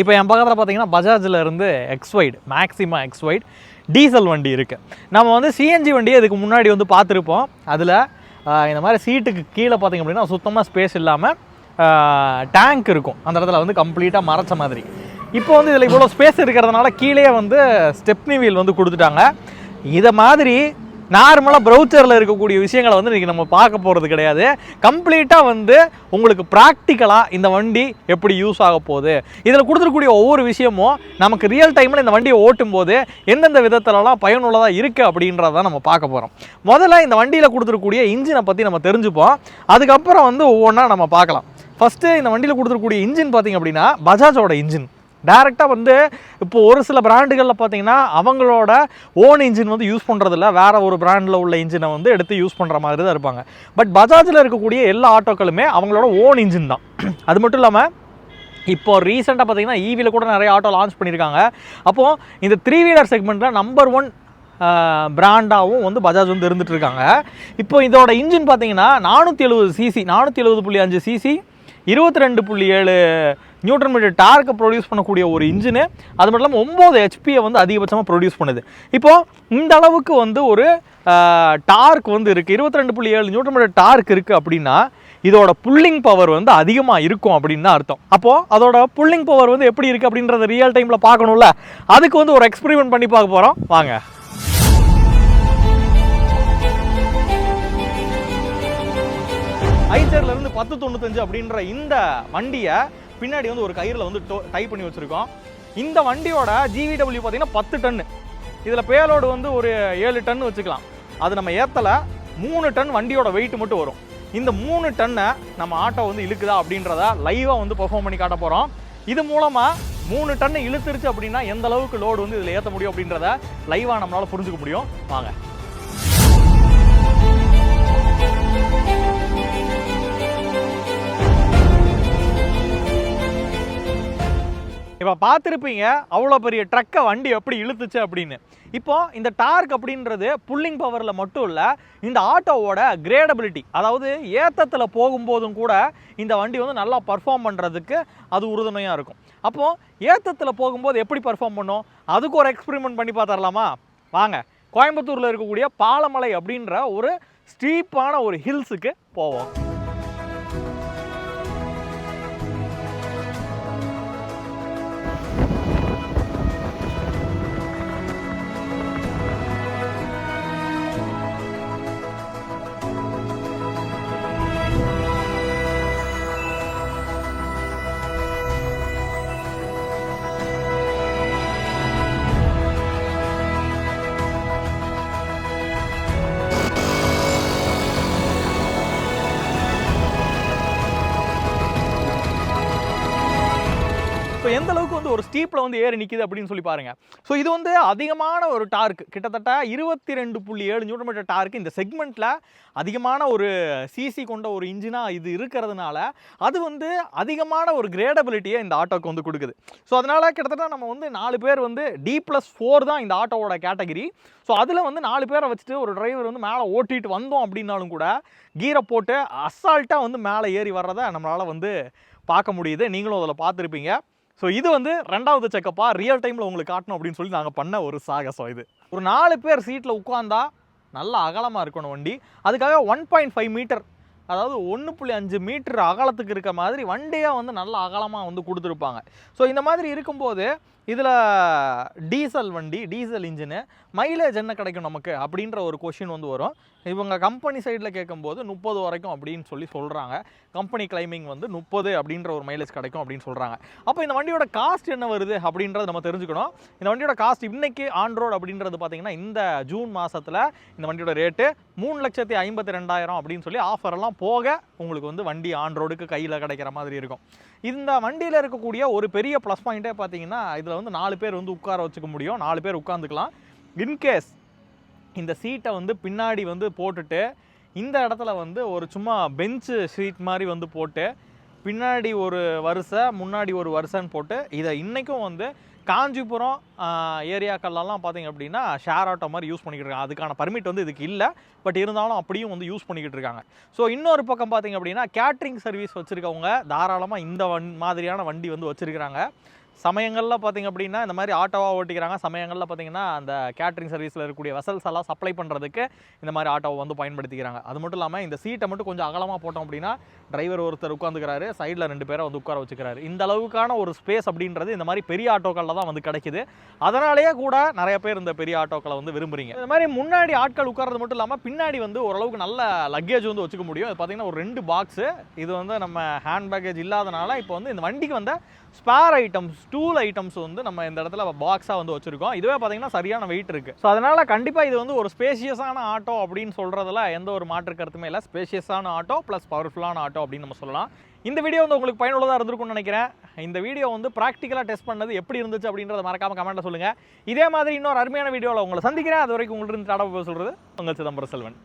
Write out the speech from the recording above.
இப்போ என் பக்கத்தில் பார்த்தீங்கன்னா பஜாஜில் இருந்து எக்ஸ்வைட் மேக்ஸிமா எக்ஸ்வைட் டீசல் வண்டி இருக்குது. நம்ம வந்து சிஎன்ஜி வண்டியை இதுக்கு முன்னாடி வந்து பார்த்துருப்போம். அதில் இந்த மாதிரி சீட்டுக்கு கீழே பார்த்திங்க அப்படின்னா சுத்தமாக ஸ்பேஸ் இல்லாமல் டேங்க் இருக்கும், அந்த இடத்துல வந்து கம்ப்ளீட்டாக மறைச்ச மாதிரி. இப்போ வந்து இதில் இவ்வளோ ஸ்பேஸ் இருக்கிறதுனால கீழே வந்து ஸ்டெப்னி வீல் வந்து கொடுத்துட்டாங்க. இதை மாதிரி நார்மலாக ப்ரௌச்சரில் இருக்கக்கூடிய விஷயங்களை வந்து இன்றைக்கி நம்ம பார்க்க போகிறது கிடையாது. கம்ப்ளீட்டாக வந்து உங்களுக்கு ப்ராக்டிக்கலாக இந்த வண்டி எப்படி யூஸ் ஆக போகுது, இதில் கொடுத்துருக்கூடிய ஒவ்வொரு விஷயமும் நமக்கு ரியல் டைமில் இந்த வண்டியை ஓட்டும் போது எந்தெந்த விதத்துலலாம் பயனுள்ளதாக இருக்குது அப்படின்றத நம்ம பார்க்க போகிறோம். முதல்ல இந்த வண்டியில் கொடுத்துருக்கூடிய இன்ஜினை பற்றி நம்ம தெரிஞ்சுப்போம், அதுக்கப்புறம் வந்து ஒவ்வொன்றா நம்ம பார்க்கலாம். ஃபஸ்ட்டு இந்த வண்டியில் கொடுத்துருக்கூடிய இன்ஜின் பார்த்திங்க அப்படின்னா பஜாஜோட இன்ஜின். டேரெக்டாக வந்து இப்போ ஒரு சில பிராண்டுகளில் பார்த்தீங்கன்னா அவங்களோட ஓன் இன்ஜின் வந்து யூஸ் பண்ணுறதில்ல, வேறு ஒரு பிராண்டில் உள்ள இன்ஜினை வந்து எடுத்து யூஸ் பண்ணுற மாதிரி தான் இருப்பாங்க. பட் பஜாஜில் இருக்கக்கூடிய எல்லா ஆட்டோக்களுமே அவங்களோட ஓன் இன்ஜின் தான். அது மட்டும் இல்லாமல் இப்போ ரீசெண்டாக பார்த்தீங்கன்னா ஈவியில் கூட நிறைய ஆட்டோ லான்ச் பண்ணியிருக்காங்க. அப்போது இந்த 3 வீலர் செக்மெண்ட்டில் நம்பர் 1 பிராண்டாகவும் வந்து பஜாஜ் வந்து இருந்துகிட்டு இருக்காங்க. இப்போ இதோட இன்ஜின் பார்த்தீங்கன்னா 470 சிசி 470.5 சிசி 22.7 நியூட்டன் மீட்டர் டார்க்கை ப்ரொடியூஸ் பண்ணக்கூடிய ஒரு இன்ஜினு. அது மட்டும் இல்லாமல் 9 ஹெச்பியை வந்து அதிகபட்சமாக ப்ரொடியூஸ் பண்ணுது. இப்போது இந்த அளவுக்கு வந்து ஒரு டார்க் வந்து இருக்குது, 22.7 நியூட்டன் மீட்டர் டார்க் இருக்குது அப்படின்னா இதோட புல்லிங் பவர் வந்து அதிகமாக இருக்கும் அப்படின்னு தான் அர்த்தம். அப்போது அதோட புல்லிங் பவர் வந்து எப்படி இருக்குது அப்படின்றத ரியல் டைமில் பார்க்கணும்ல, அதுக்கு வந்து ஒரு எக்ஸ்பெரிமெண்ட் பண்ணி பார்க்க போகிறோம். வாங்க. ஐச்சர்லேருந்து 1095 அப்படின்ற இந்த வண்டியை பின்னாடி வந்து ஒரு கயிறில் வந்து டைப் பண்ணி வச்சுருக்கோம். இந்த வண்டியோட ஜிவிடபிள்யூ பார்த்தீங்கன்னா 10 டன்னு. இதில் பேலோடு வந்து ஒரு 7 டன் வச்சுக்கலாம். அது நம்ம ஏற்றலை, 3 டன் வண்டியோட வெயிட் மட்டும் வரும். இந்த 3 டன்னை நம்ம ஆட்டோ வந்து இழுக்குதா அப்படின்றத லைவாக வந்து பெர்ஃபார்ம் பண்ணி காட்ட போகிறோம். இது மூலமாக 3 டன்னு இழுத்துருச்சு அப்படின்னா எந்த அளவுக்கு லோடு வந்து இதில் ஏற்ற முடியும் அப்படின்றத லைவாக நம்மளால் புரிஞ்சுக்க முடியும். வாங்க. இப்போ பார்த்துருப்பீங்க அவ்வளோ பெரிய ட்ரக்கை வண்டி எப்படி இழுத்துச்சு அப்படின்னு. இப்போ இந்த டார்க் அப்படின்றது புல்லிங் பவரில் மட்டும் இல்லை, இந்த ஆட்டோவோட கிரேடபிலிட்டி, அதாவது ஏத்தத்தில் போகும்போதும் கூட இந்த வண்டி வந்து நல்லா பர்ஃபார்ம் பண்ணுறதுக்கு அது உறுதுணையாக இருக்கும். அப்போது ஏத்தத்தில் போகும்போது எப்படி பர்ஃபார்ம் பண்ணும், அதுக்கு ஒரு எக்ஸ்பெரிமெண்ட் பண்ணி பார்த்துடலாமா? வாங்க. கோயம்புத்தூரில் இருக்கக்கூடிய பாலமலை அப்படின்ற ஒரு ஸ்டீப்பான ஒரு ஹில்ஸுக்கு போவோம். ஸோ எந்த அளவுக்கு வந்து ஒரு ஸ்டீப்பில் வந்து ஏறி நிற்கிது அப்படின்னு சொல்லி பாருங்கள். ஸோ இது வந்து அதிகமான ஒரு டார்க், கிட்டத்தட்ட 22.7 நியூட்டன் மீட்டர் டார்க். இந்த செக்மெண்ட்டில் அதிகமான ஒரு சிசி கொண்ட ஒரு இன்ஜினாக இது இருக்கிறதுனால அது வந்து அதிகமான ஒரு கிரேடபிலிட்டியை இந்த ஆட்டோக்கு வந்து கொடுக்குது. ஸோ அதனால் கிட்டத்தட்ட நம்ம வந்து 4 பேர் வந்து D+4 தான் இந்த ஆட்டோவோட கேட்டகிரி. ஸோ அதில் வந்து 4 பேரை வச்சுட்டு ஒரு டிரைவர் வந்து மேலே ஓட்டிகிட்டு வந்தோம் அப்படின்னாலும் கூட கீரை போட்டு அசால்ட்டாக வந்து மேலே ஏறி வர்றதை நம்மளால் வந்து பார்க்க முடியுது. நீங்களும் அதில் பார்த்துருப்பீங்க. ஸோ இது வந்து 2வது செக்கப்பாக ரியல் டைமில் உங்களுக்கு காட்டணும் அப்படின்னு சொல்லி நாங்கள் பண்ண ஒரு சாகசம் இது. ஒரு 4 பேர் சீட்டில் உட்காந்தா நல்லா அகலமாக இருக்கணும் வண்டி. அதுக்காக 1.5 மீட்டர், அதாவது 1.5 மீட்டர் அகலத்துக்கு இருக்க மாதிரி வண்டியாக வந்து நல்லா அகலமாக வந்து கொடுத்துருப்பாங்க. ஸோ இந்த மாதிரி இருக்கும்போது இதில் டீசல் வண்டி, டீசல் இன்ஜினு, மைலேஜ் என்ன கிடைக்கும் நமக்கு அப்படின்ற ஒரு கொஷின் வந்து வரும். இவங்க கம்பெனி சைடில் கேட்கும்போது 30 வரைக்கும் அப்படின்னு சொல்லி சொல்கிறாங்க. கம்பெனி கிளைமிங் வந்து 30 அப்படின்ற ஒரு மைலேஜ் கிடைக்கும் அப்படின்னு சொல்கிறாங்க. அப்போ இந்த வண்டியோட காஸ்ட் என்ன வருது அப்படின்றத நம்ம தெரிஞ்சுக்கணும். இந்த வண்டியோட காஸ்ட் இன்றைக்கி ஆன் ரோடு அப்படின்றது பார்த்திங்கன்னா இந்த ஜூன் மாதத்தில் இந்த வண்டியோட ரேட்டு 3,52,000 அப்படின்னு சொல்லி ஆஃபரெல்லாம் போக உங்களுக்கு வந்து வண்டி ஆன் ரோடுக்கு கையில் கிடைக்கிற மாதிரி இருக்கும். இந்த வண்டியில் இருக்கக்கூடிய ஒரு பெரிய ப்ளஸ் பாயிண்ட்டே பார்த்தீங்கன்னா இதில் வந்து 4 பேர் வந்து உட்கார வச்சுக்க முடியும், 4 பேர் உட்காந்துக்கலாம். இன்கேஸ் இந்த சீட்டை வந்து பின்னாடி வந்து போட்டுட்டு இந்த இடத்துல வந்து ஒரு சும்மா பெஞ்சு சீட் மாதிரி வந்து போட்டு பின்னாடி ஒரு வரிசை முன்னாடி ஒரு வரிசைன்னு போட்டு இதை இன்றைக்கும் வந்து காஞ்சிபுரம் ஏரியாக்கள்லாம் பார்த்திங்க அப்படின்னா ஷேர் ஆட்டோ மாதிரி யூஸ் பண்ணிக்கிட்டு இருக்காங்க. அதுக்கான பர்மிட் வந்து இதுக்கு இல்லை, பட் இருந்தாலும் அப்படியும் வந்து யூஸ் பண்ணிக்கிட்டு இருக்காங்க. ஸோ இன்னொரு பக்கம் பார்த்திங்க அப்படின்னா கேட்ரிங் சர்வீஸ் வச்சுருக்கவங்க தாராளமாக இந்த மாதிரியான வண்டி வந்து வச்சுருக்கிறாங்க. சமயங்களில் பார்த்திங்க அப்படின்னா இந்த மாதிரி ஆட்டோவாக ஓட்டிக்கிறாங்க. சமயங்களில் பார்த்திங்கன்னா அந்த கேட்ரிங் சர்வீஸில் இருக்கக்கூடிய வெசல்ஸ் எல்லாம் சப்ளை பண்ணுறதுக்கு இந்த மாதிரி ஆட்டோவை வந்து பயன்படுத்திக்கிறாங்க. அது மட்டும் இல்லாமல் இந்த சீட்டை மட்டும் கொஞ்சம் அகலமாக போட்டோம் அப்படின்னா டிரைவர் ஒருத்தர் உட்காந்துக்கிறாரு, சைடில் 2 பேரை வந்து உட்கார வச்சுக்கிறாரு. இந்த அளவுக்கான ஒரு ஸ்பேஸ் அப்படின்றது இந்த மாதிரி பெரிய ஆட்டோக்களில் தான் வந்து கிடைக்குது. அதனாலேயே கூட நிறைய பேர் இந்த பெரிய ஆட்டோக்களை வந்து விரும்புறீங்க. இந்த மாதிரி முன்னாடி ஆட்கள் உட்கார்றது மட்டும் இல்லாமல் பின்னாடி வந்து ஓரளவுக்கு நல்ல லக்கேஜ் வந்து வச்சுக்க முடியும். இது பார்த்தீங்கன்னா ஒரு 2 பாக்ஸு. இது வந்து நம்ம ஹேண்ட் பேக்கேஜ் இல்லாதனால இப்போ வந்து இந்த வண்டிக்கு வந்த ஸ்பேர் ஐட்டம்ஸ், டூல் ஐட்டம்ஸ் வந்து நம்ம இந்த இடத்துல பாக்ஸாக வந்து வச்சுருக்கோம். இதுவே பார்த்தீங்கன்னா சரியான வெயிட் இருக்குது. ஸோ அதனால் கண்டிப்பாக இது வந்து ஒரு ஸ்பேஷியஸான ஆட்டோ அப்படின்னு சொல்கிறதுல எந்த ஒரு மாற்று கருத்துமே இல்லை. ஸ்பேஷியஸான ஆட்டோ ப்ளஸ் பவர்ஃபுல்லான ஆட்டோ அப்படின்னு நம்ம சொல்லலாம். இந்த வீடியோ வந்து உங்களுக்கு பயனுள்ளதாக இருந்திருக்கும்னு நினைக்கிறேன். இந்த வீடியோ வந்து ப்ராக்டிக்கலாக டெஸ்ட் பண்ணது எப்படி இருந்துச்சு அப்படின்றத மறக்காமல் கமெண்ட்டில் சொல்லுங்கள். இதே மாதிரி இன்னொரு அருமையான வீடியோவில் உங்களை சந்திக்கிறேன். அது வரைக்கும் உங்கள்கிட்ட டாடா சொல்கிறது உங்கள் சிதம்பரம் செல்வன்.